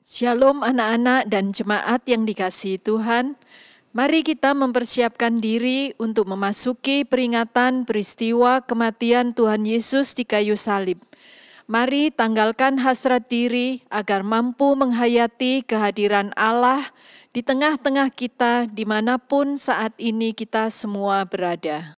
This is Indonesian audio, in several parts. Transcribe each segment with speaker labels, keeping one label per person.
Speaker 1: Shalom anak-anak dan jemaat yang dikasihi Tuhan. Mari kita mempersiapkan diri untuk memasuki peringatan peristiwa kematian Tuhan Yesus di kayu salib. Mari tanggalkan hasrat diri agar mampu menghayati kehadiran Allah di tengah-tengah kita dimanapun saat ini kita semua berada.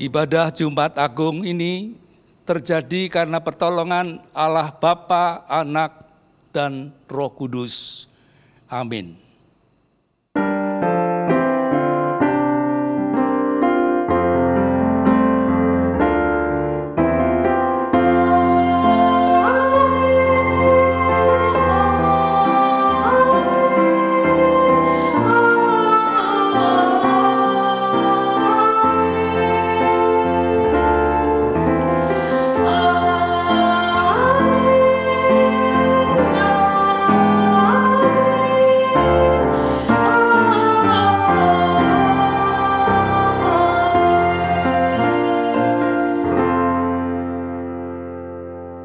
Speaker 2: Ibadah Jumat Agung ini terjadi karena pertolongan Allah Bapa, Anak, dan Roh Kudus. Amin.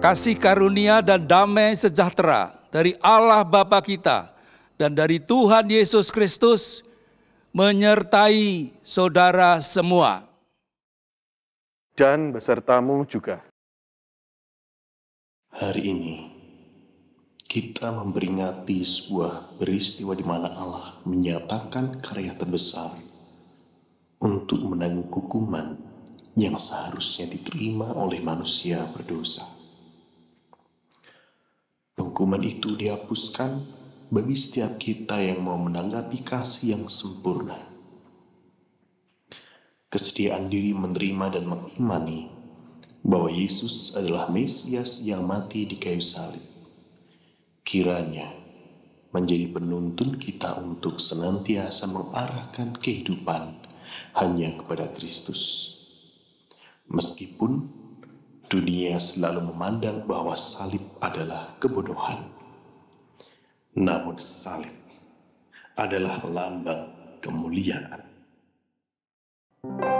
Speaker 2: Kasih karunia dan damai sejahtera dari Allah Bapa kita dan dari Tuhan Yesus Kristus menyertai saudara semua.
Speaker 3: Dan besertamu juga.
Speaker 4: Hari ini kita memperingati sebuah peristiwa di mana Allah menyatakan karya terbesar untuk menanggung hukuman yang seharusnya diterima oleh manusia berdosa. Hukuman itu dihapuskan bagi setiap kita yang mau menanggapi kasih yang sempurna. Kesediaan diri menerima dan mengimani bahwa Yesus adalah Mesias yang mati di kayu salib. Kiranya menjadi penuntun kita untuk senantiasa mengarahkan kehidupan hanya kepada Kristus. Meskipun dunia selalu memandang bahwa salib adalah kebodohan, namun salib adalah lambang kemuliaan.
Speaker 5: Dari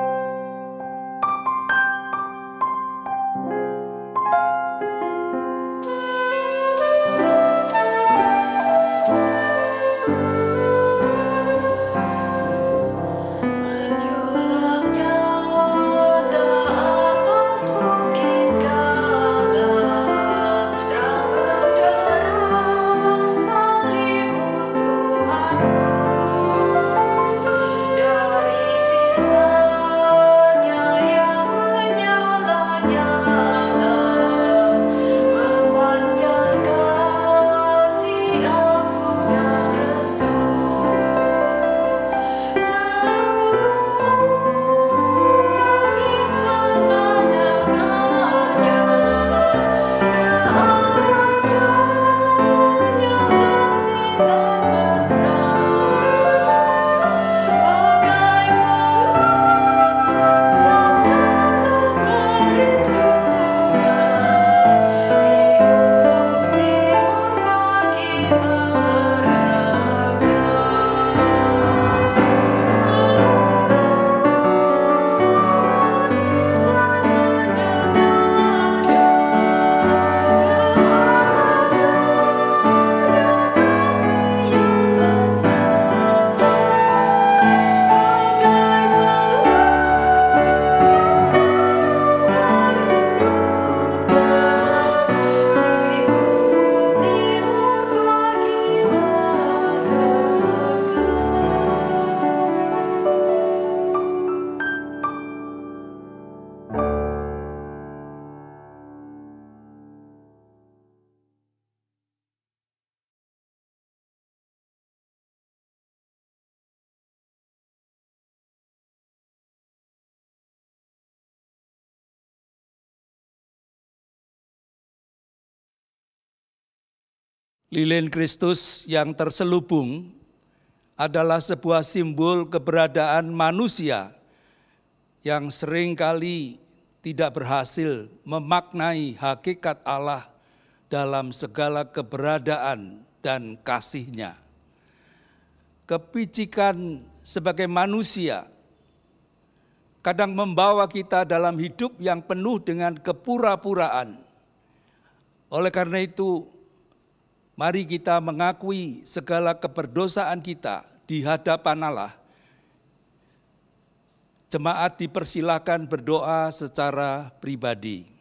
Speaker 2: Lilin Kristus yang terselubung adalah sebuah simbol keberadaan manusia yang seringkali tidak berhasil memaknai hakikat Allah dalam segala keberadaan dan kasih-Nya. Kepicikan sebagai manusia kadang membawa kita dalam hidup yang penuh dengan kepura-puraan. Oleh karena itu, mari kita mengakui segala keberdosaan kita di hadapan Allah. Jemaat dipersilakan berdoa secara pribadi.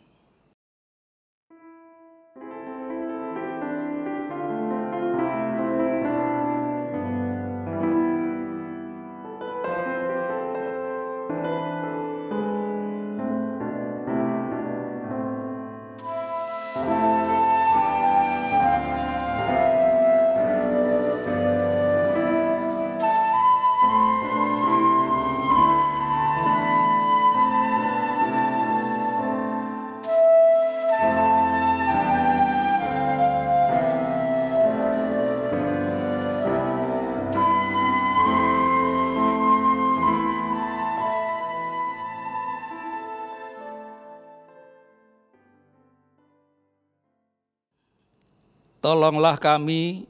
Speaker 2: Tolonglah kami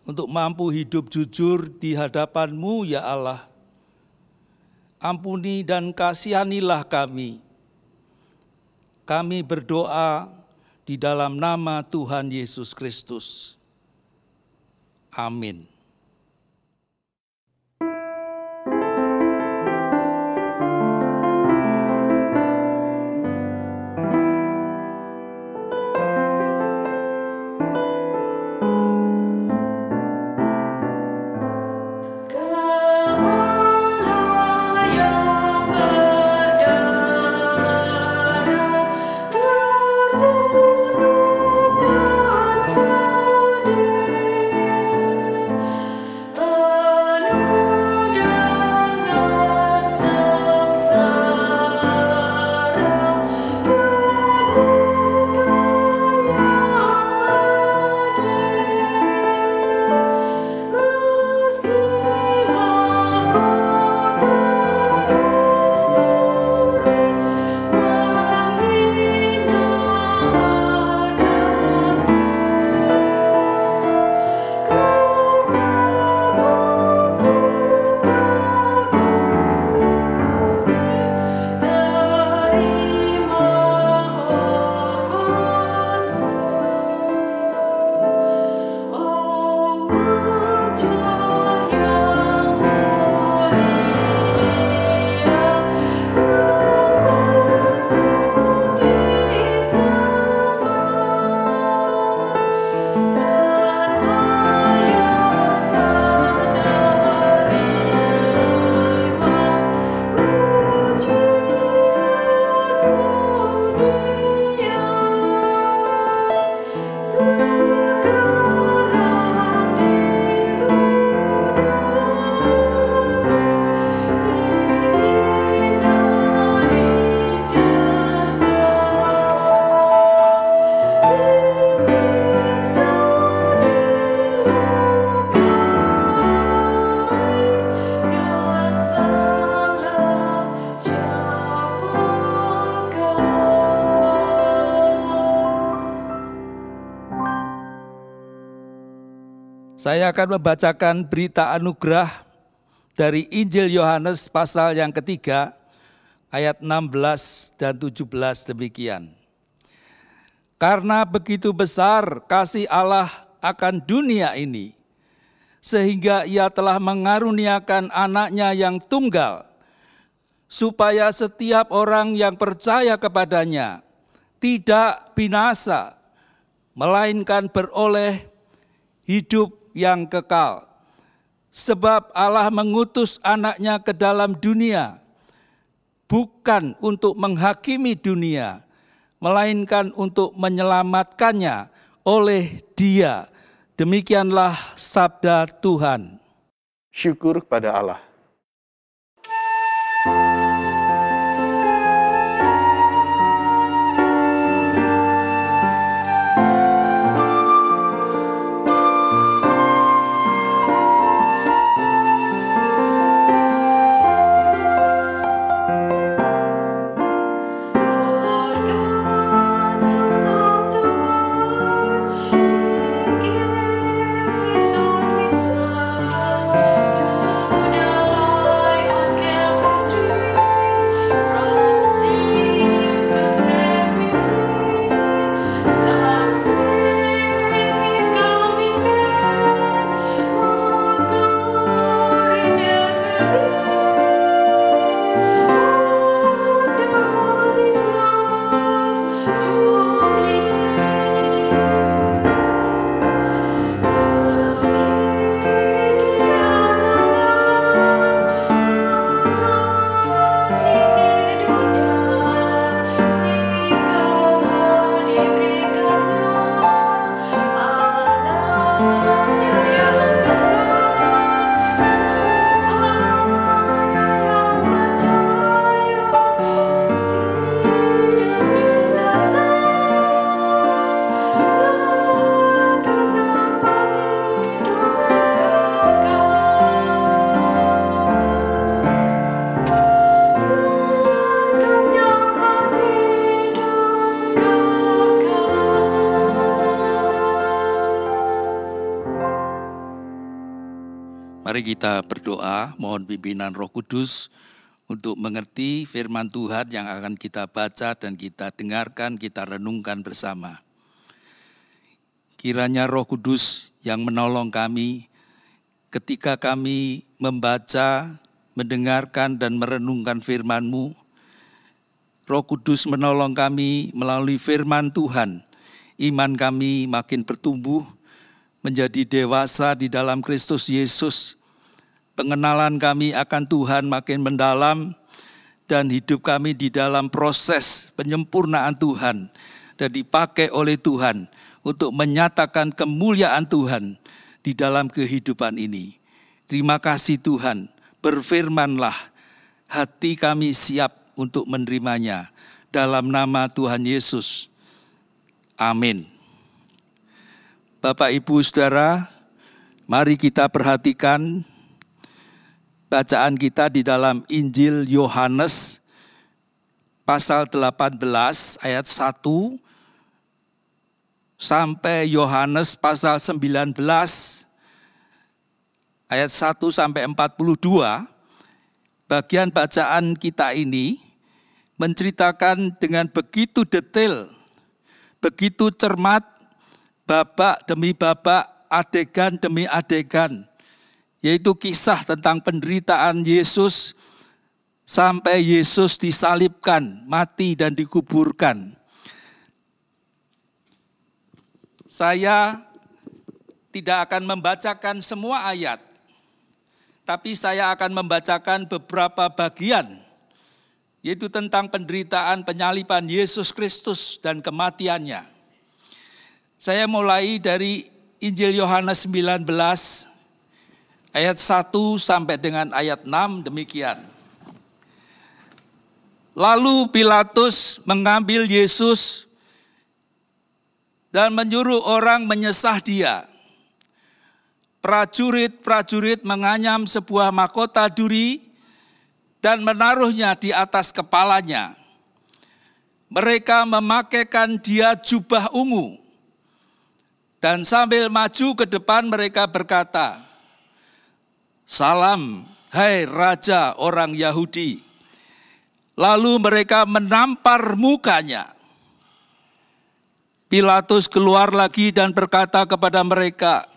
Speaker 2: untuk mampu hidup jujur di hadapan-Mu, ya Allah. Ampuni dan kasihanilah kami. Kami berdoa di dalam nama Tuhan Yesus Kristus. Amin. Saya akan membacakan berita anugerah dari Injil Yohanes pasal yang ketiga, ayat 16 dan 17 demikian. Karena begitu besar kasih Allah akan dunia ini, sehingga Ia telah mengaruniakan anaknya yang tunggal, supaya setiap orang yang percaya kepadanya tidak binasa, melainkan beroleh hidup yang kekal. Sebab Allah mengutus anaknya ke dalam dunia, bukan untuk menghakimi dunia, melainkan untuk menyelamatkannya oleh Dia. Demikianlah sabda Tuhan.
Speaker 4: Syukur kepada Allah.
Speaker 2: Mari kita berdoa, mohon pimpinan Roh Kudus untuk mengerti firman Tuhan yang akan kita baca dan kita dengarkan, kita renungkan bersama. Kiranya Roh Kudus yang menolong kami ketika kami membaca, mendengarkan dan merenungkan firman-Mu. Roh Kudus menolong kami melalui firman Tuhan. Iman kami makin bertumbuh, menjadi dewasa di dalam Kristus Yesus. Pengenalan kami akan Tuhan makin mendalam dan hidup kami di dalam proses penyempurnaan Tuhan dan dipakai oleh Tuhan untuk menyatakan kemuliaan Tuhan di dalam kehidupan ini. Terima kasih Tuhan, berfirmanlah, hati kami siap untuk menerimanya. Dalam nama Tuhan Yesus. Amin. Bapak, Ibu, Saudara, mari kita perhatikan bacaan kita di dalam Injil Yohanes pasal 18 ayat 1 sampai Yohanes pasal 19 ayat 1 sampai 42. Bagian bacaan kita ini menceritakan dengan begitu detail, begitu cermat, babak demi babak, adegan demi adegan, yaitu kisah tentang penderitaan Yesus sampai Yesus disalibkan, mati dan dikuburkan. Saya tidak akan membacakan semua ayat, tapi saya akan membacakan beberapa bagian, yaitu tentang penderitaan penyaliban Yesus Kristus dan kematiannya. Saya mulai dari Injil Yohanes 19 ayat 1 sampai dengan ayat 6 demikian. Lalu Pilatus mengambil Yesus dan menyuruh orang menyesah dia. Prajurit-prajurit menganyam sebuah mahkota duri dan menaruhnya di atas kepalanya. Mereka memakaikan dia jubah ungu. Dan sambil maju ke depan mereka berkata, "Salam, hai Raja orang Yahudi." Lalu mereka menampar mukanya. Pilatus keluar lagi dan berkata kepada mereka,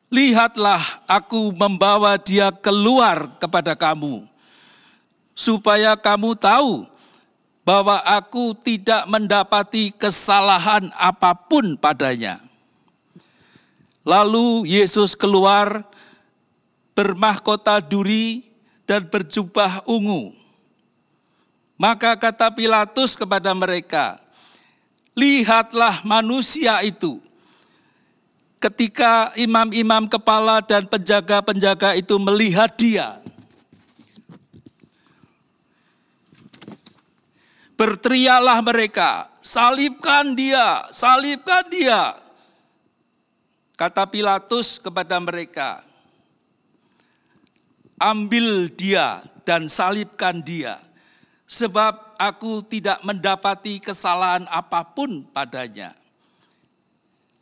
Speaker 2: "Lihatlah, aku membawa dia keluar kepada kamu, supaya kamu tahu bahwa aku tidak mendapati kesalahan apapun padanya." Lalu Yesus keluar bermahkota duri dan berjubah ungu. Maka kata Pilatus kepada mereka, "Lihatlah manusia itu." Ketika imam-imam kepala dan penjaga-penjaga itu melihat dia, berteriaklah mereka, "Salibkan dia, salibkan dia." Kata Pilatus kepada mereka, "Ambil dia dan salibkan dia, sebab aku tidak mendapati kesalahan apapun padanya."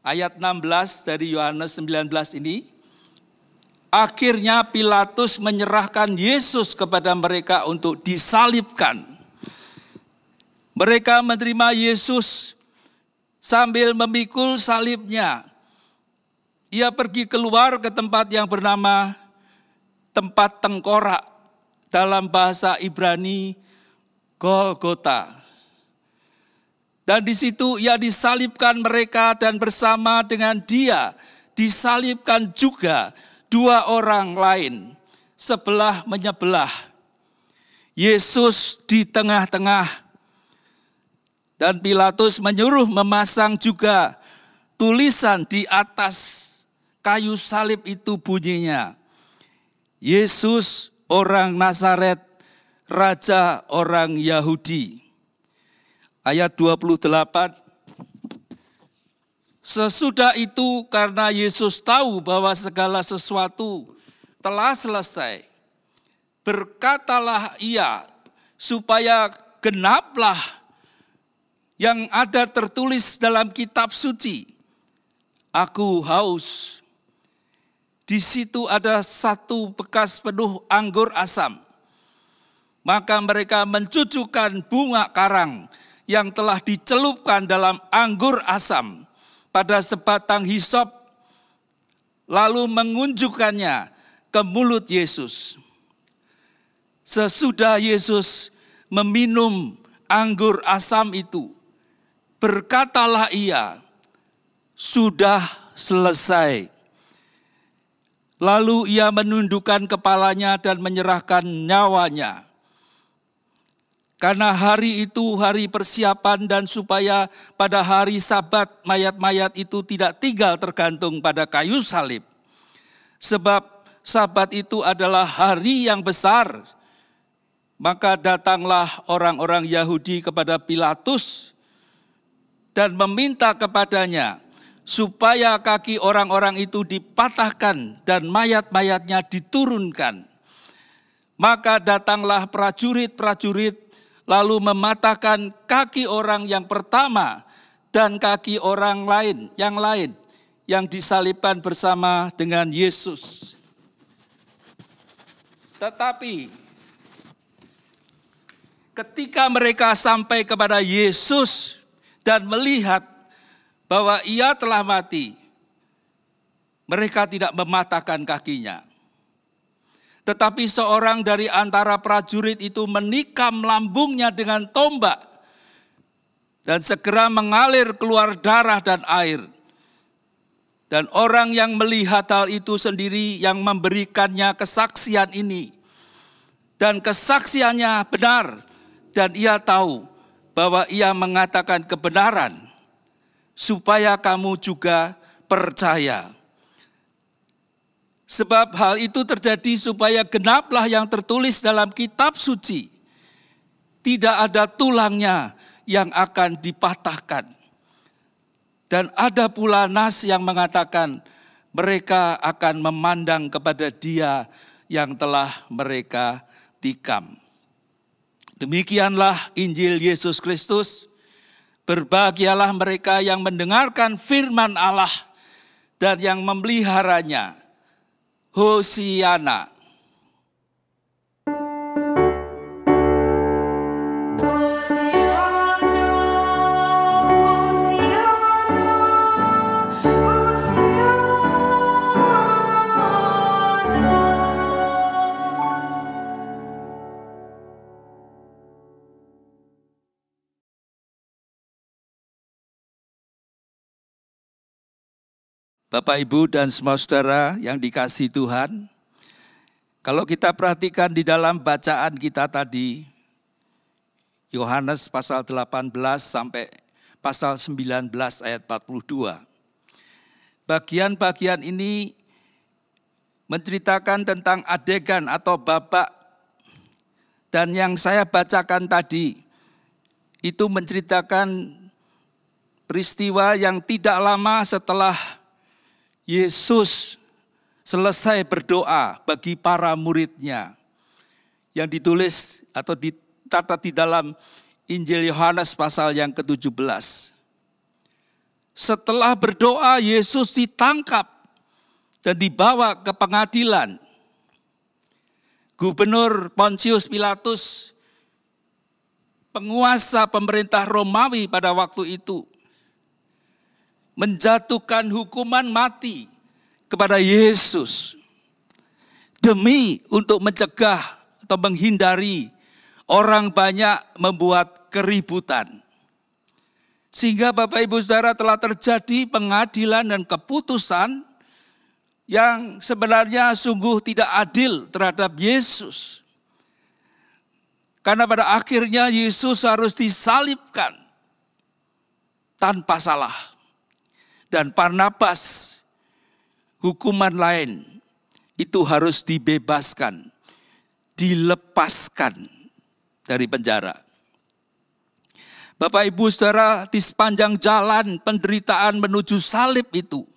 Speaker 2: Ayat 16 dari Yohanes 19 ini, akhirnya Pilatus menyerahkan Yesus kepada mereka untuk disalibkan. Mereka menerima Yesus sambil memikul salibnya. Ia pergi keluar ke tempat yang bernama tempat tengkorak, dalam bahasa Ibrani Golgota. Dan di situ ia disalibkan mereka dan bersama dengan dia disalibkan juga dua orang lain, sebelah menyebelah. Yesus di tengah-tengah. Dan Pilatus menyuruh memasang juga tulisan di atas kayu salib itu, bunyinya, "Yesus orang Nazaret, Raja orang Yahudi." Ayat 28, sesudah itu karena Yesus tahu bahwa segala sesuatu telah selesai, berkatalah ia supaya genaplah yang ada tertulis dalam kitab suci, "Aku haus." di situ ada satu bekas penuh anggur asam. Maka mereka mencucukkan bunga karang yang telah dicelupkan dalam anggur asam pada sebatang hisop, lalu mengunjukkannya ke mulut Yesus. Sesudah Yesus meminum anggur asam itu, berkatalah ia, "Sudah selesai." Lalu ia menundukkan kepalanya dan menyerahkan nyawanya. Karena hari itu hari persiapan dan supaya pada hari Sabat mayat-mayat itu tidak tinggal tergantung pada kayu salib. Sebab Sabat itu adalah hari yang besar. Maka datanglah orang-orang Yahudi kepada Pilatus dan meminta kepadanya supaya kaki orang-orang itu dipatahkan dan mayat-mayatnya diturunkan. Maka datanglah prajurit-prajurit lalu mematahkan kaki orang yang pertama dan kaki orang lain yang disalibkan bersama dengan Yesus. Tetapi ketika mereka sampai kepada Yesus dan melihat bahwa ia telah mati, mereka tidak mematahkan kakinya. Tetapi seorang dari antara prajurit itu menikam lambungnya dengan tombak dan segera mengalir keluar darah dan air. Dan orang yang melihat hal itu sendiri yang memberikannya kesaksian ini. Dan kesaksiannya benar dan ia tahu bahwa ia mengatakan kebenaran. Supaya kamu juga percaya. Sebab hal itu terjadi supaya genaplah yang tertulis dalam kitab suci. Tidak ada tulangnya yang akan dipatahkan. Dan ada pula nas yang mengatakan mereka akan memandang kepada Dia yang telah mereka tikam. Demikianlah Injil Yesus Kristus. Berbahagialah mereka yang mendengarkan firman Allah dan yang memeliharanya. Hosiana. Bapak, Ibu, dan semua saudara yang dikasihi Tuhan, kalau kita perhatikan di dalam bacaan kita tadi, Yohanes pasal 18 sampai pasal 19 ayat 42. Bagian-bagian ini menceritakan tentang adegan atau babak, dan yang saya bacakan tadi, itu menceritakan peristiwa yang tidak lama setelah Yesus selesai berdoa bagi para muridnya yang ditulis atau dicatat di dalam Injil Yohanes pasal yang ke-17. Setelah berdoa, Yesus ditangkap dan dibawa ke pengadilan. Gubernur Pontius Pilatus, penguasa pemerintah Romawi pada waktu itu, menjatuhkan hukuman mati kepada Yesus demi untuk mencegah atau menghindari orang banyak membuat keributan. Sehingga Bapak Ibu Saudara telah terjadi pengadilan dan keputusan yang sebenarnya sungguh tidak adil terhadap Yesus. Karena pada akhirnya Yesus harus disalibkan tanpa salah. Dan Barnabas, hukuman lain, itu harus dibebaskan, dilepaskan dari penjara. Bapak Ibu Saudara, di sepanjang jalan penderitaan menuju salib itu,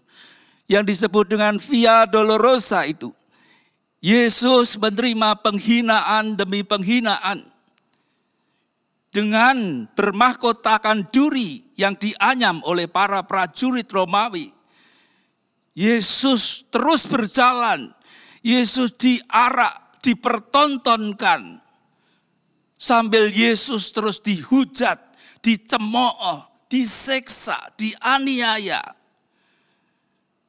Speaker 2: yang disebut dengan Via Dolorosa itu, Yesus menerima penghinaan demi penghinaan. Dengan bermahkotakan duri yang dianyam oleh para prajurit Romawi. Yesus terus berjalan. Yesus diarak, dipertontonkan. Sambil Yesus terus dihujat, dicemooh, diseksa, dianiaya.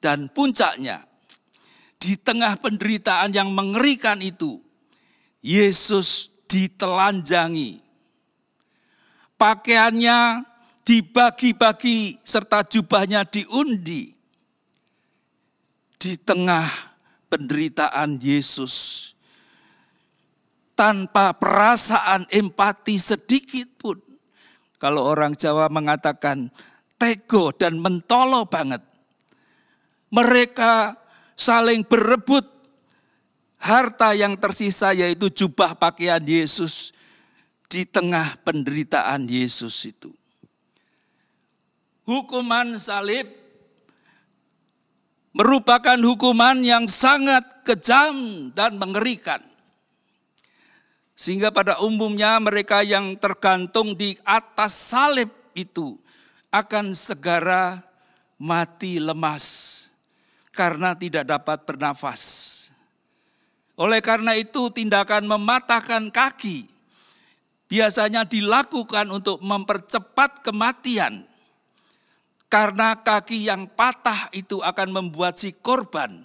Speaker 2: Dan puncaknya, di tengah penderitaan yang mengerikan itu, Yesus ditelanjangi. Pakaiannya dibagi-bagi serta jubahnya diundi. Di tengah penderitaan Yesus, tanpa perasaan empati sedikit pun. Kalau orang Jawa mengatakan tego dan mentolo banget. Mereka saling berebut harta yang tersisa, yaitu jubah pakaian Yesus di tengah penderitaan Yesus itu. Hukuman salib merupakan hukuman yang sangat kejam dan mengerikan. Sehingga pada umumnya mereka yang tergantung di atas salib itu akan segera mati lemas karena tidak dapat bernafas. Oleh karena itu tindakan mematahkan kaki biasanya dilakukan untuk mempercepat kematian. Karena kaki yang patah itu akan membuat si korban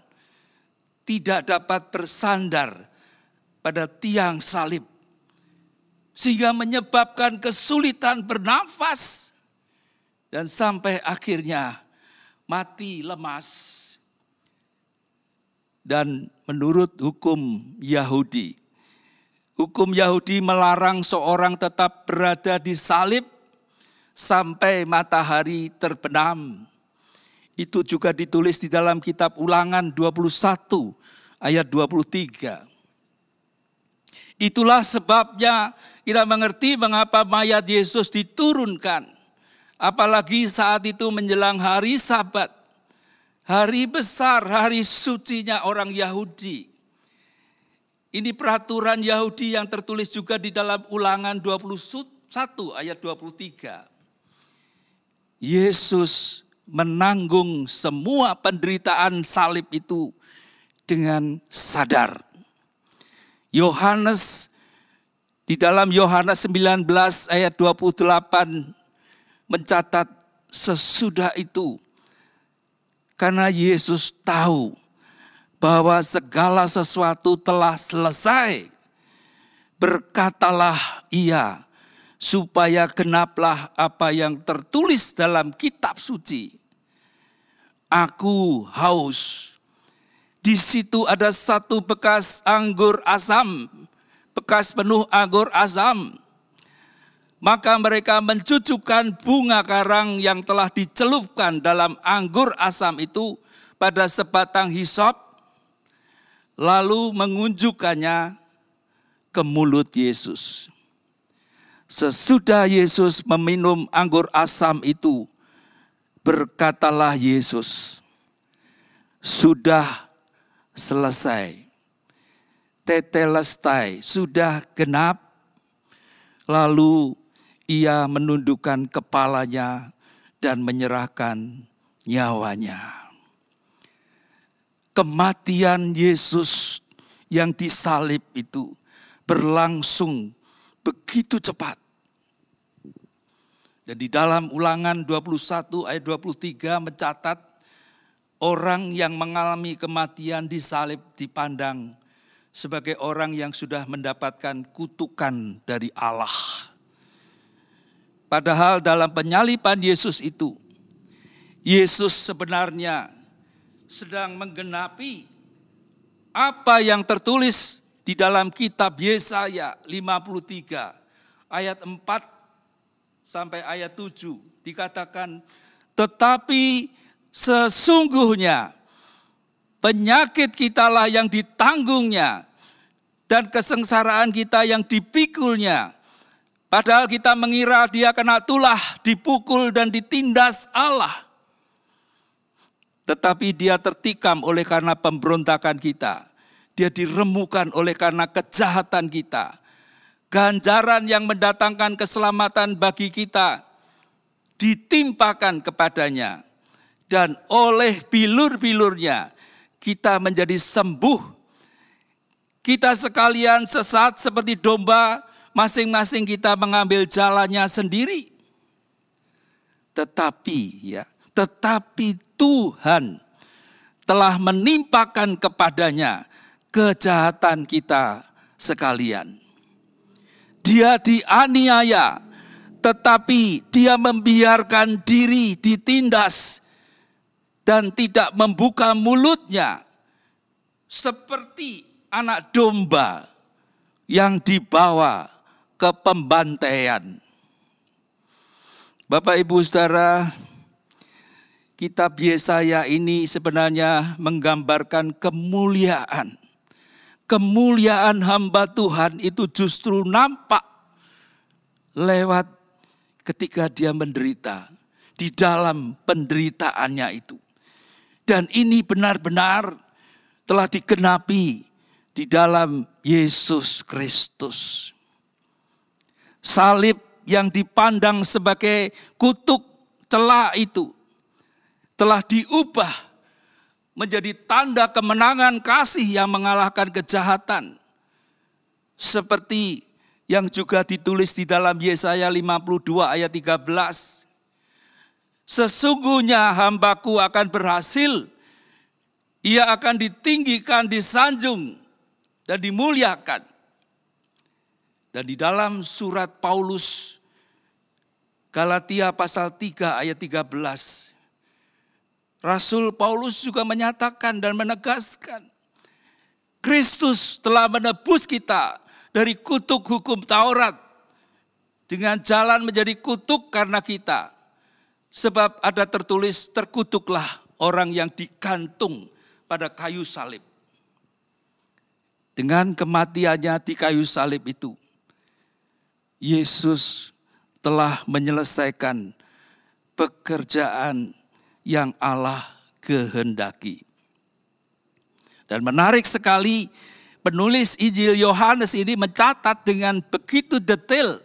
Speaker 2: tidak dapat bersandar pada tiang salib. Sehingga menyebabkan kesulitan bernafas. Dan sampai akhirnya mati lemas. Dan menurut hukum Yahudi melarang seorang tetap berada di salib sampai matahari terbenam. Itu juga ditulis di dalam kitab Ulangan 21 ayat 23. Itulah sebabnya kita mengerti mengapa mayat Yesus diturunkan. Apalagi saat itu menjelang hari Sabat. Hari besar, hari sucinya orang Yahudi. Ini peraturan Yahudi yang tertulis juga di dalam Ulangan 21 ayat 23. Yesus menanggung semua penderitaan salib itu dengan sadar. Yohanes di dalam Yohanes 19 ayat 28 mencatat sesudah itu, karena Yesus tahu bahwa segala sesuatu telah selesai, berkatalah ia, supaya genaplah apa yang tertulis dalam kitab suci. Aku haus. Di situ ada satu bekas anggur asam, bekas penuh anggur asam. Maka mereka mencucukkan bunga karang yang telah dicelupkan dalam anggur asam itu pada sebatang hisop, lalu mengunjukkannya ke mulut Yesus. Sesudah Yesus meminum anggur asam itu, berkatalah Yesus, sudah selesai. Tetelestai, sudah genap. Lalu ia menundukkan kepalanya dan menyerahkan nyawanya. Kematian Yesus yang disalib itu berlangsung begitu cepat. Dan di dalam Ulangan 21 ayat 23 mencatat, orang yang mengalami kematian disalib dipandang sebagai orang yang sudah mendapatkan kutukan dari Allah. Padahal dalam penyaliban Yesus itu, Yesus sebenarnya sedang menggenapi apa yang tertulis di dalam kitab Yesaya 53 ayat 4 sampai ayat 7 dikatakan, tetapi sesungguhnya penyakit kitalah yang ditanggungnya dan kesengsaraan kita yang dipikulnya. Padahal kita mengira dia kena tulah, dipukul dan ditindas Allah. Tetapi dia tertikam oleh karena pemberontakan kita. Dia diremukan oleh karena kejahatan kita. Ganjaran yang mendatangkan keselamatan bagi kita ditimpakan kepadanya. Dan oleh bilur-bilurnya kita menjadi sembuh. Kita sekalian sesat seperti domba, masing-masing kita mengambil jalannya sendiri. Tetapi Tuhan telah menimpakan kepadanya kejahatan kita sekalian. Dia dianiaya, tetapi dia membiarkan diri ditindas dan tidak membuka mulutnya, seperti anak domba yang dibawa ke pembantaian. Bapak, Ibu, Saudara, kitab Yesaya ini sebenarnya menggambarkan kemuliaan. Kemuliaan hamba Tuhan itu justru nampak lewat ketika dia menderita, di dalam penderitaannya itu. Dan ini benar-benar telah digenapi di dalam Yesus Kristus. Salib yang dipandang sebagai kutuk cela itu telah diubah menjadi tanda kemenangan kasih yang mengalahkan kejahatan. Seperti yang juga ditulis di dalam Yesaya 52 ayat 13. Sesungguhnya hambaku akan berhasil, ia akan ditinggikan, disanjung, dan dimuliakan. Dan di dalam surat Paulus Galatia pasal 3 ayat 13, Rasul Paulus juga menyatakan dan menegaskan, Kristus telah menebus kita dari kutuk hukum Taurat dengan jalan menjadi kutuk karena kita. Sebab ada tertulis, terkutuklah orang yang digantung pada kayu salib. Dengan kematiannya di kayu salib itu, Yesus telah menyelesaikan pekerjaan yang Allah kehendaki. Dan menarik sekali, penulis Injil Yohanes ini mencatat dengan begitu detail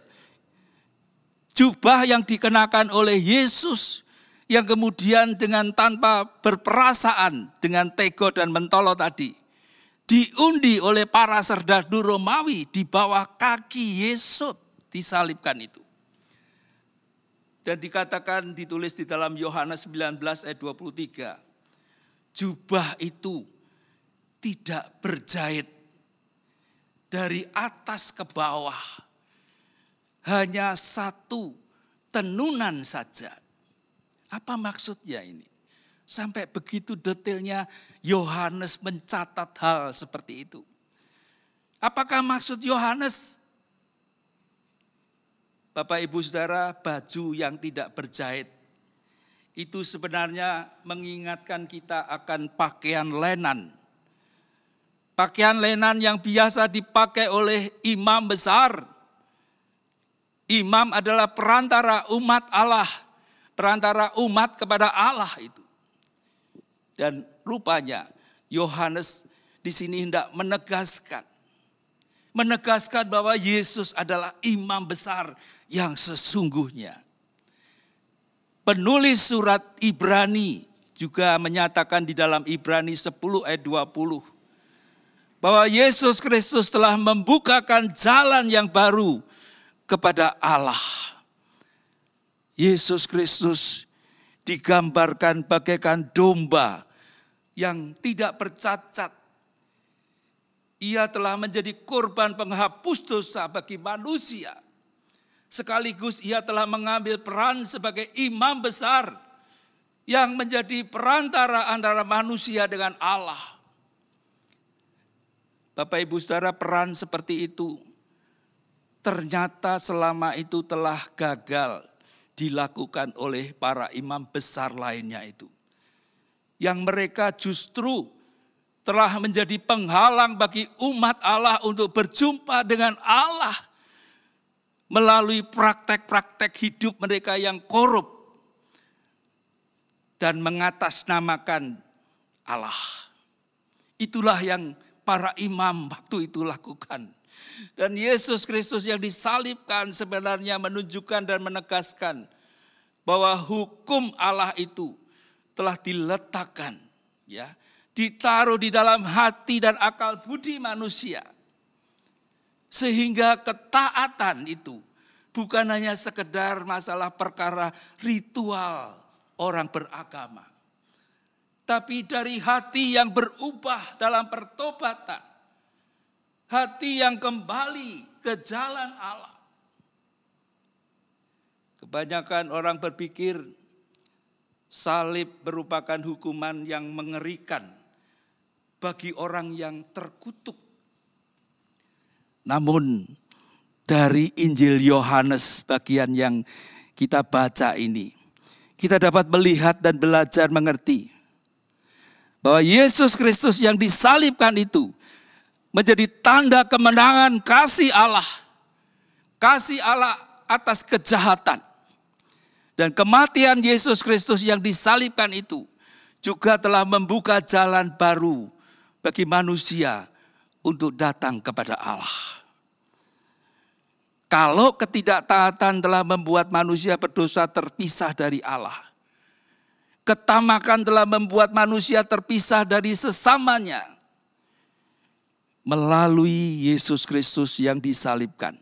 Speaker 2: jubah yang dikenakan oleh Yesus, yang kemudian dengan tanpa berperasaan, dengan tego dan mentolo tadi, diundi oleh para serdadu Romawi di bawah kaki Yesus disalibkan itu. Dan dikatakan, ditulis di dalam Yohanes 19 ayat 23, jubah itu tidak berjahit dari atas ke bawah, hanya satu tenunan saja. Apa maksudnya ini? Sampai begitu detailnya Yohanes mencatat hal seperti itu. Apakah maksud Yohanes? Bapak, Ibu, Saudara, baju yang tidak berjahit itu sebenarnya mengingatkan kita akan pakaian lenan. Pakaian lenan yang biasa dipakai oleh imam besar. Imam adalah perantara umat Allah, perantara umat kepada Allah itu. Dan rupanya Yohanes di sini hendak menegaskan bahwa Yesus adalah imam besar yang sesungguhnya. Penulis surat Ibrani juga menyatakan di dalam Ibrani 10 ayat 20 bahwa Yesus Kristus telah membukakan jalan yang baru kepada Allah. Yesus Kristus digambarkan bagaikan domba yang tidak bercacat. Ia telah menjadi korban penghapus dosa bagi manusia. Sekaligus ia telah mengambil peran sebagai imam besar yang menjadi perantara antara manusia dengan Allah. Bapak, Ibu, Saudara, peran seperti itu ternyata selama itu telah gagal dilakukan oleh para imam besar lainnya itu. Yang mereka justru telah menjadi penghalang bagi umat Allah untuk berjumpa dengan Allah melalui praktek-praktek hidup mereka yang korup dan mengatasnamakan Allah. Itulah yang para imam waktu itu lakukan. Dan Yesus Kristus yang disalibkan sebenarnya menunjukkan dan menegaskan bahwa hukum Allah itu telah diletakkan, ya, ditaruh di dalam hati dan akal budi manusia. Sehingga ketaatan itu bukan hanya sekedar masalah perkara ritual orang beragama. Tapi dari hati yang berubah dalam pertobatan. Hati yang kembali ke jalan Allah. Kebanyakan orang berpikir salib merupakan hukuman yang mengerikan bagi orang yang terkutuk. Namun dari Injil Yohanes bagian yang kita baca ini, kita dapat melihat dan belajar mengerti bahwa Yesus Kristus yang disalibkan itu menjadi tanda kemenangan kasih Allah. Kasih Allah atas kejahatan. Dan kematian Yesus Kristus yang disalibkan itu juga telah membuka jalan baru bagi manusia untuk datang kepada Allah. Kalau ketidaktaatan telah membuat manusia berdosa terpisah dari Allah. Ketamakan telah membuat manusia terpisah dari sesamanya. Melalui Yesus Kristus yang disalibkan.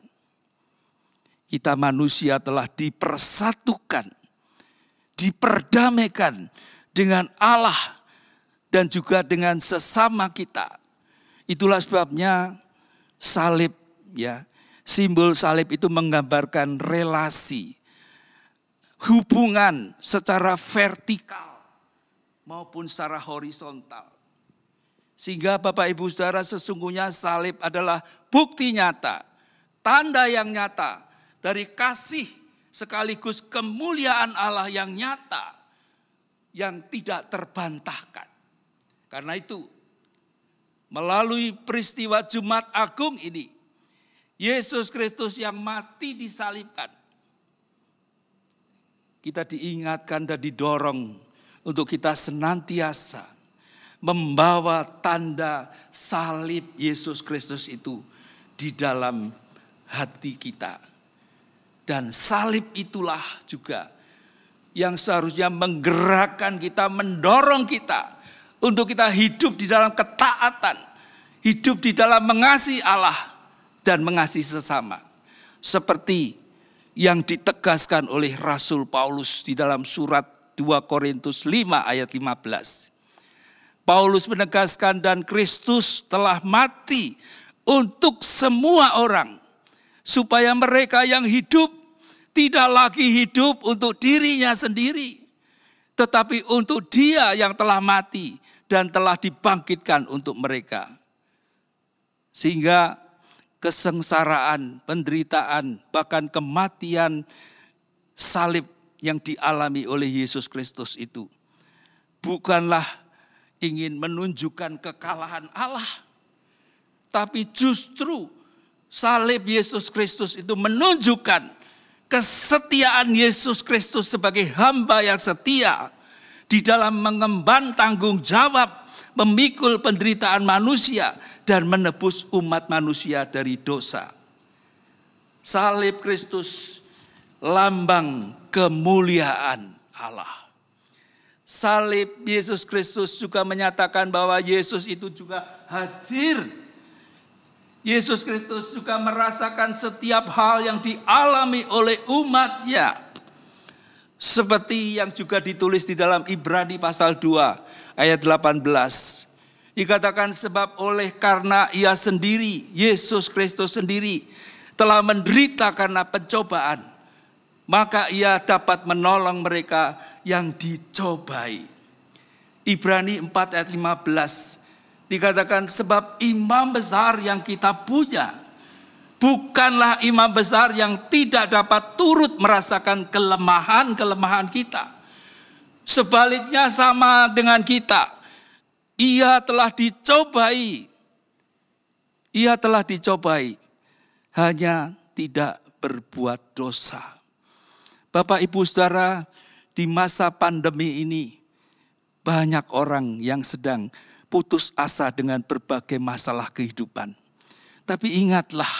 Speaker 2: Kita manusia telah dipersatukan, diperdamaikan dengan Allah dan juga dengan sesama kita. Itulah sebabnya salib, ya, simbol salib itu menggambarkan relasi, hubungan secara vertikal maupun secara horizontal. Sehingga Bapak Ibu Saudara, sesungguhnya salib adalah bukti nyata, tanda yang nyata dari kasih sekaligus kemuliaan Allah yang nyata, yang tidak terbantahkan. Karena itu, melalui peristiwa Jumat Agung ini, Yesus Kristus yang mati disalibkan, kita diingatkan dan didorong untuk kita senantiasa membawa tanda salib Yesus Kristus itu di dalam hati kita. Dan salib itulah juga yang seharusnya menggerakkan kita, mendorong kita untuk kita hidup di dalam ketaatan, hidup di dalam mengasihi Allah dan mengasihi sesama. Seperti yang ditegaskan oleh Rasul Paulus di dalam surat 2 Korintus 5 ayat 15. Paulus menegaskan, dan Kristus telah mati untuk semua orang, supaya mereka yang hidup tidak lagi hidup untuk dirinya sendiri, tetapi untuk Dia yang telah mati dan telah dibangkitkan untuk mereka. Sehingga kesengsaraan, penderitaan, bahkan kematian salib yang dialami oleh Yesus Kristus itu bukanlah ingin menunjukkan kekalahan Allah, tapi justru salib Yesus Kristus itu menunjukkan kesetiaan Yesus Kristus sebagai hamba yang setia di dalam mengemban tanggung jawab, memikul penderitaan manusia dan menebus umat manusia dari dosa. Salib Kristus lambang kemuliaan Allah. Salib Yesus Kristus juga menyatakan bahwa Yesus itu juga hadir. Yesus Kristus juga merasakan setiap hal yang dialami oleh umatnya. Seperti yang juga ditulis di dalam Ibrani pasal 2 ayat 18. Dikatakan, sebab oleh karena Ia sendiri, Yesus Kristus sendiri telah menderita karena pencobaan, maka Ia dapat menolong mereka yang dicobai. Ibrani 4 ayat 15 dikatakan, sebab imam besar yang kita punya bukanlah imam besar yang tidak dapat turut merasakan kelemahan-kelemahan kita. Sebaliknya sama dengan kita, Ia telah dicobai. Ia telah dicobai, hanya tidak berbuat dosa. Bapak Ibu Saudara, di masa pandemi ini banyak orang yang sedang putus asa dengan berbagai masalah kehidupan. Tapi ingatlah,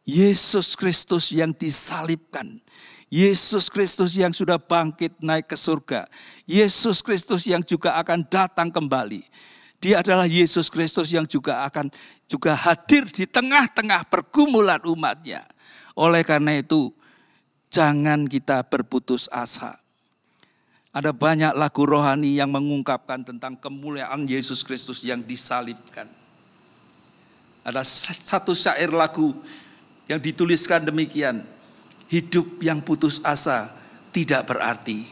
Speaker 2: Yesus Kristus yang disalibkan, Yesus Kristus yang sudah bangkit naik ke surga. Yesus Kristus yang juga akan datang kembali. Dia adalah Yesus Kristus yang juga akan hadir di tengah-tengah pergumulan umatnya. Oleh karena itu, jangan kita berputus asa. Ada banyak lagu rohani yang mengungkapkan tentang kemuliaan Yesus Kristus yang disalibkan. Ada satu syair lagu yang dituliskan demikian. Hidup yang putus asa tidak berarti.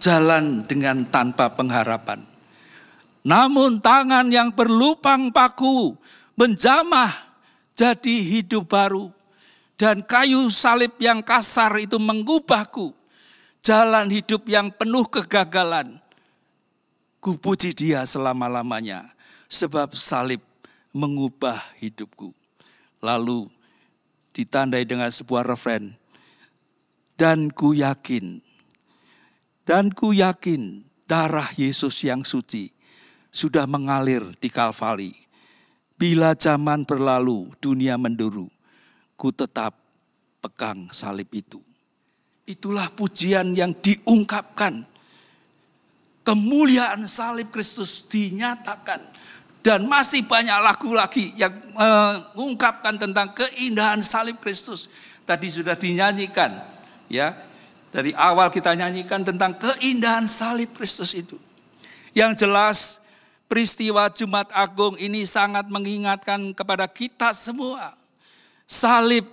Speaker 2: Jalan dengan tanpa pengharapan. Namun tangan yang berlubang paku menjamah jadi hidup baru. Dan kayu salib yang kasar itu mengubahku. Jalan hidup yang penuh kegagalan. Ku puji Dia selama-lamanya. Sebab salib mengubah hidupku. Lalu ditandai dengan sebuah refren. Dan ku yakin darah Yesus yang suci sudah mengalir di Kalvari. Bila zaman berlalu, dunia menduru, ku tetap pegang salib itu. Itulah pujian yang diungkapkan. Kemuliaan salib Kristus dinyatakan. Dan masih banyak lagu lagi yang mengungkapkan tentang keindahan salib Kristus. Tadi sudah dinyanyikan, ya. Dari awal kita nyanyikan tentang keindahan salib Kristus itu. Yang jelas peristiwa Jumat Agung ini sangat mengingatkan kepada kita semua. Salib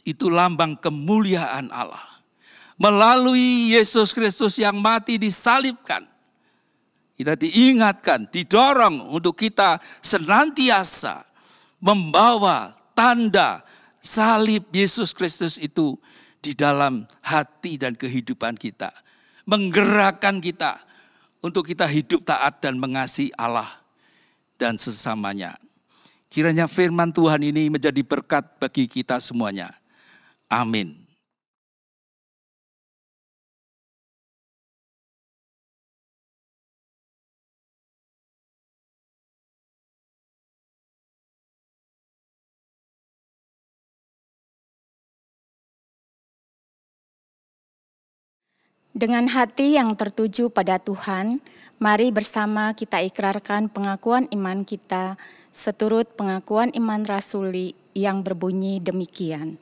Speaker 2: itu lambang kemuliaan Allah. Melalui Yesus Kristus yang mati disalibkan. Kita diingatkan, didorong untuk kita senantiasa membawa tanda salib Yesus Kristus itu di dalam hati dan kehidupan kita. Menggerakkan kita untuk kita hidup taat dan mengasihi Allah dan sesamanya. Kiranya firman Tuhan ini menjadi berkat bagi kita semuanya. Amin.
Speaker 3: Dengan hati yang tertuju pada Tuhan, mari bersama kita ikrarkan pengakuan iman kita seturut pengakuan iman rasuli yang berbunyi demikian.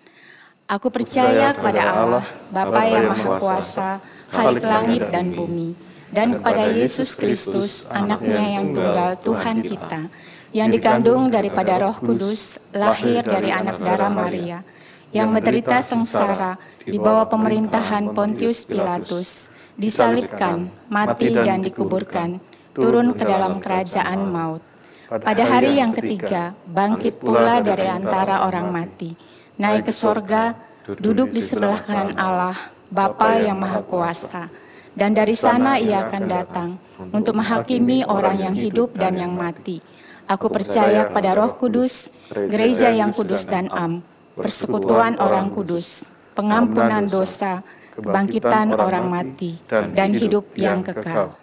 Speaker 3: Aku percaya kepada Allah, Bapa yang Maha Kuasa, Khalik langit dan bumi, dan kepada Yesus Kristus, anaknya yang tunggal Tuhan kita, yang dikandung daripada Roh Kudus, lahir dari anak darah Maria, yang menderita sengsara di bawah pemerintahan Pontius Pilatus, disalibkan, mati dan dikuburkan, turun ke dalam kerajaan maut. Pada hari yang ketiga, bangkit pula dari antara orang mati, naik ke sorga, duduk di sebelah kanan Allah, Bapa yang Maha Kuasa. Dan dari sana Ia akan datang untuk menghakimi orang yang hidup dan yang mati. Aku percaya pada Roh Kudus, gereja yang kudus dan am, persekutuan orang kudus, pengampunan dosa, kebangkitan orang mati, dan hidup yang kekal.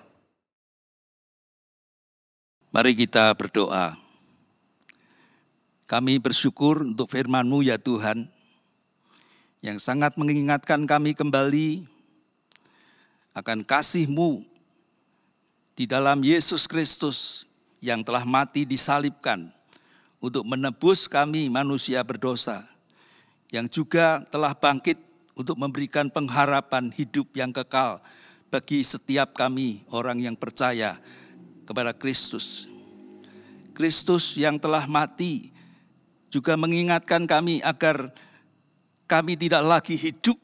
Speaker 2: Mari kita berdoa. Kami bersyukur untuk firman-Mu ya Tuhan, yang sangat mengingatkan kami kembali akan kasih-Mu di dalam Yesus Kristus yang telah mati disalibkan untuk menebus kami manusia berdosa, yang juga telah bangkit untuk memberikan pengharapan hidup yang kekal bagi setiap kami orang yang percaya kepada Kristus. Kristus yang telah mati juga mengingatkan kami agar kami tidak lagi hidup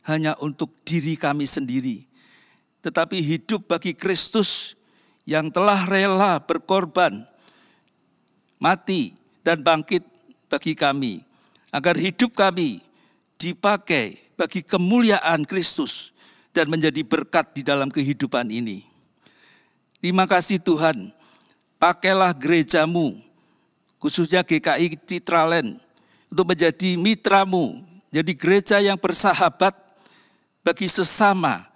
Speaker 2: hanya untuk diri kami sendiri, tetapi hidup bagi Kristus yang telah rela berkorban, mati dan bangkit bagi kami, agar hidup kami dipakai bagi kemuliaan Kristus dan menjadi berkat di dalam kehidupan ini. Terima kasih Tuhan, pakailah gereja-Mu, khususnya GKI Citraland, untuk menjadi mitra-Mu, jadi gereja yang bersahabat bagi sesama,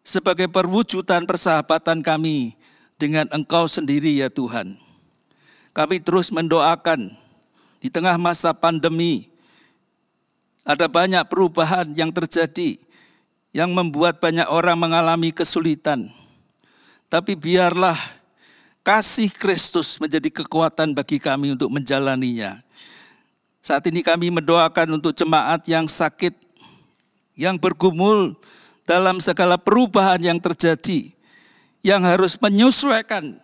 Speaker 2: sebagai perwujudan persahabatan kami dengan Engkau sendiri ya Tuhan. Kami terus mendoakan di tengah masa pandemi, Ada banyak perubahan yang terjadi yang membuat banyak orang mengalami kesulitan. Tapi biarlah kasih Kristus menjadi kekuatan bagi kami untuk menjalaninya. Saat ini kami mendoakan untuk jemaat yang sakit, yang bergumul dalam segala perubahan yang terjadi, yang harus menyesuaikan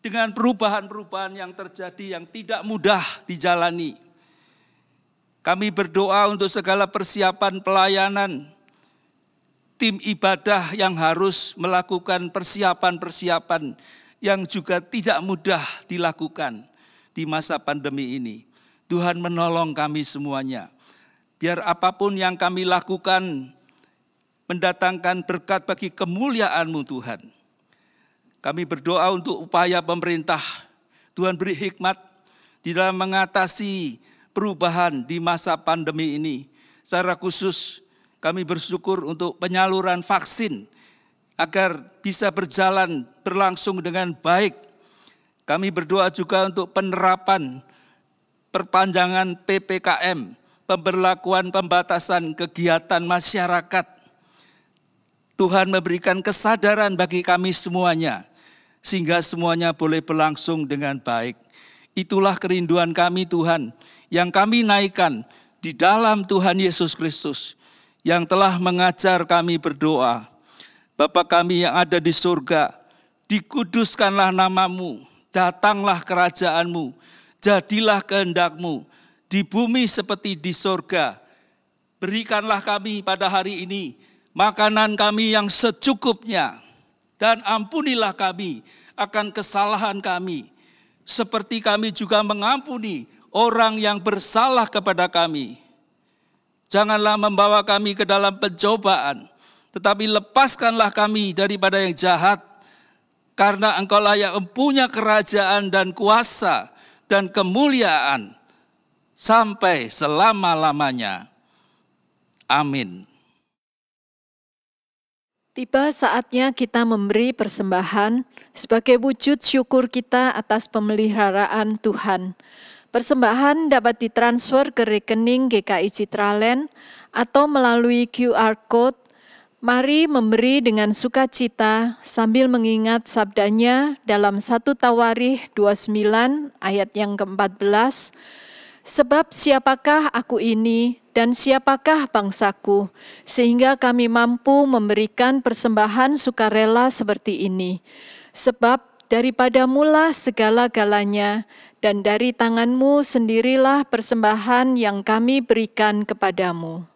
Speaker 2: dengan perubahan-perubahan yang terjadi yang tidak mudah dijalani. Kami berdoa untuk segala persiapan pelayanan, tim ibadah yang harus melakukan persiapan-persiapan yang juga tidak mudah dilakukan di masa pandemi ini. Tuhan menolong kami semuanya. Biar apapun yang kami lakukan mendatangkan berkat bagi kemuliaan-Mu Tuhan. Kami berdoa untuk upaya pemerintah. Tuhan beri hikmat di dalam mengatasi perubahan di masa pandemi ini. Secara khusus kami bersyukur untuk penyaluran vaksin agar bisa berlangsung dengan baik. Kami berdoa juga untuk penerapan perpanjangan PPKM, pemberlakuan pembatasan kegiatan masyarakat. Tuhan memberikan kesadaran bagi kami semuanya, sehingga semuanya boleh berlangsung dengan baik. Itulah kerinduan kami Tuhan, yang kami naikkan di dalam Tuhan Yesus Kristus, yang telah mengajar kami berdoa. Bapa kami yang ada di surga, dikuduskanlah nama-Mu, datanglah kerajaan-Mu, jadilah kehendak-Mu di bumi seperti di surga. Berikanlah kami pada hari ini makanan kami yang secukupnya, dan ampunilah kami akan kesalahan kami, seperti kami juga mengampuni orang yang bersalah kepada kami. Janganlah membawa kami ke dalam pencobaan, tetapi lepaskanlah kami daripada yang jahat, karena Engkau-lah yang mempunyai kerajaan dan kuasa dan kemuliaan sampai selama-lamanya. Amin.
Speaker 1: Tiba saatnya kita memberi persembahan sebagai wujud syukur kita atas pemeliharaan Tuhan. Persembahan dapat ditransfer ke rekening GKI Citraland atau melalui QR Code. Mari memberi dengan sukacita sambil mengingat sabdanya dalam 1 Tawarikh 29 ayat yang ke-14. Sebab siapakah aku ini dan siapakah bangsaku, sehingga kami mampu memberikan persembahan sukarela seperti ini. Sebab daripadamu-lah segala-galanya, dan dari tangan-Mu sendirilah persembahan yang kami berikan kepadamu.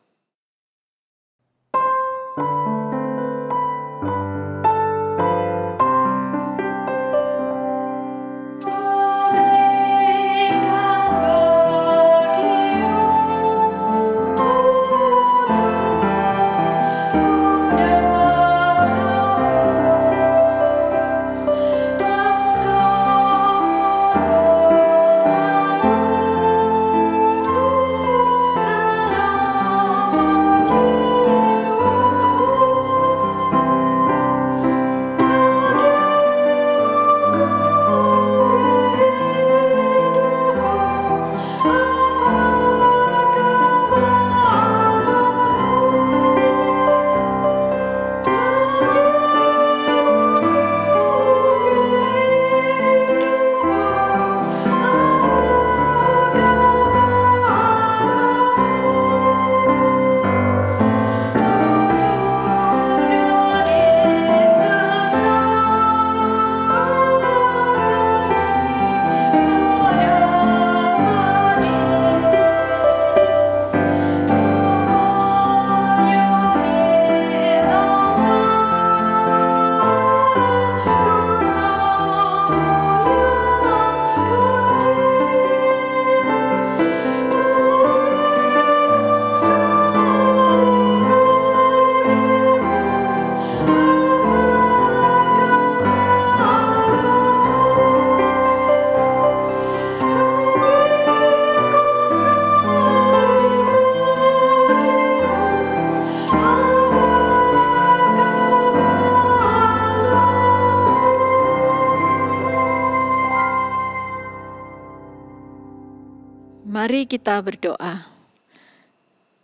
Speaker 1: Mari kita berdoa.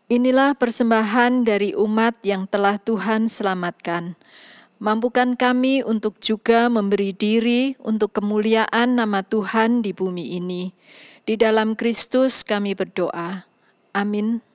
Speaker 1: Inilah persembahan dari umat yang telah Tuhan selamatkan. Mampukan kami untuk juga memberi diri untuk kemuliaan nama Tuhan di bumi ini. Di dalam Kristus kami berdoa. Amin.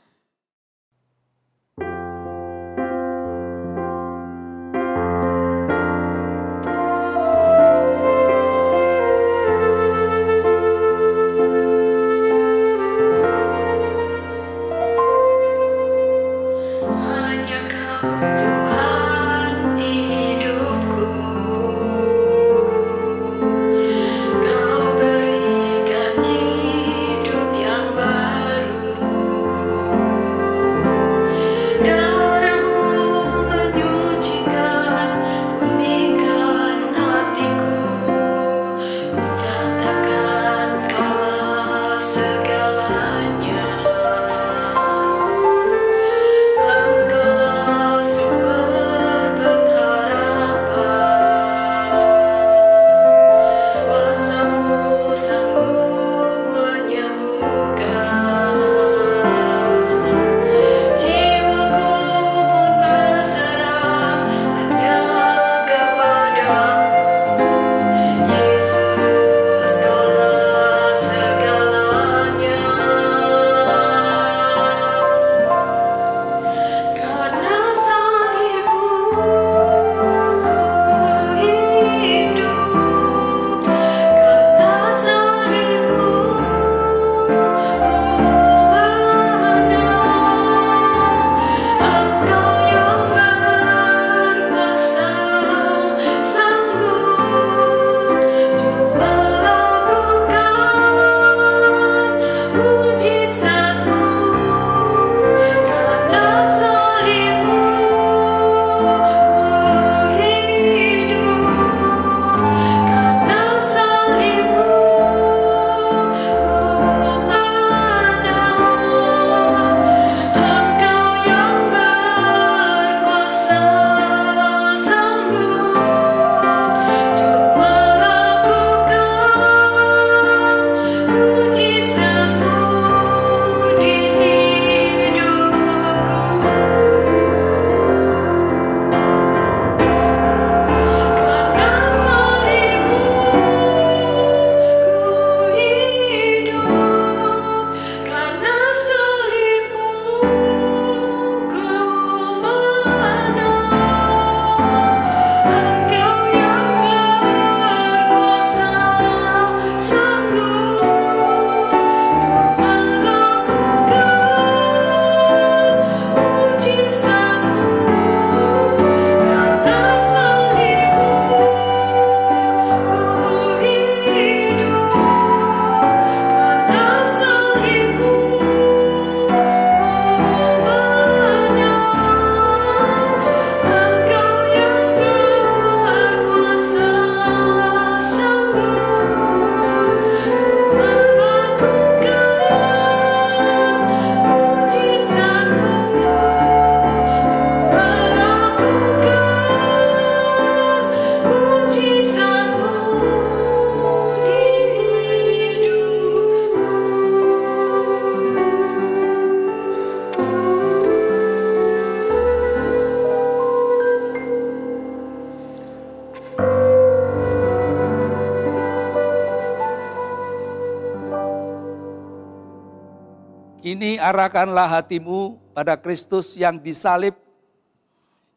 Speaker 2: Kini arahkanlah hatimu pada Kristus yang disalib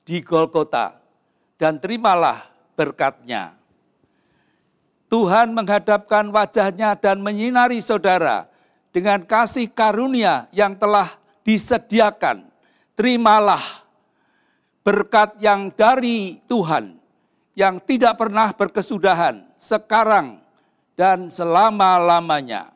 Speaker 2: di Golgota dan terimalah berkat-Nya. Tuhan menghadapkan wajah-Nya dan menyinari saudara dengan kasih karunia yang telah disediakan. Terimalah berkat yang dari Tuhan yang tidak pernah berkesudahan sekarang dan selama-lamanya.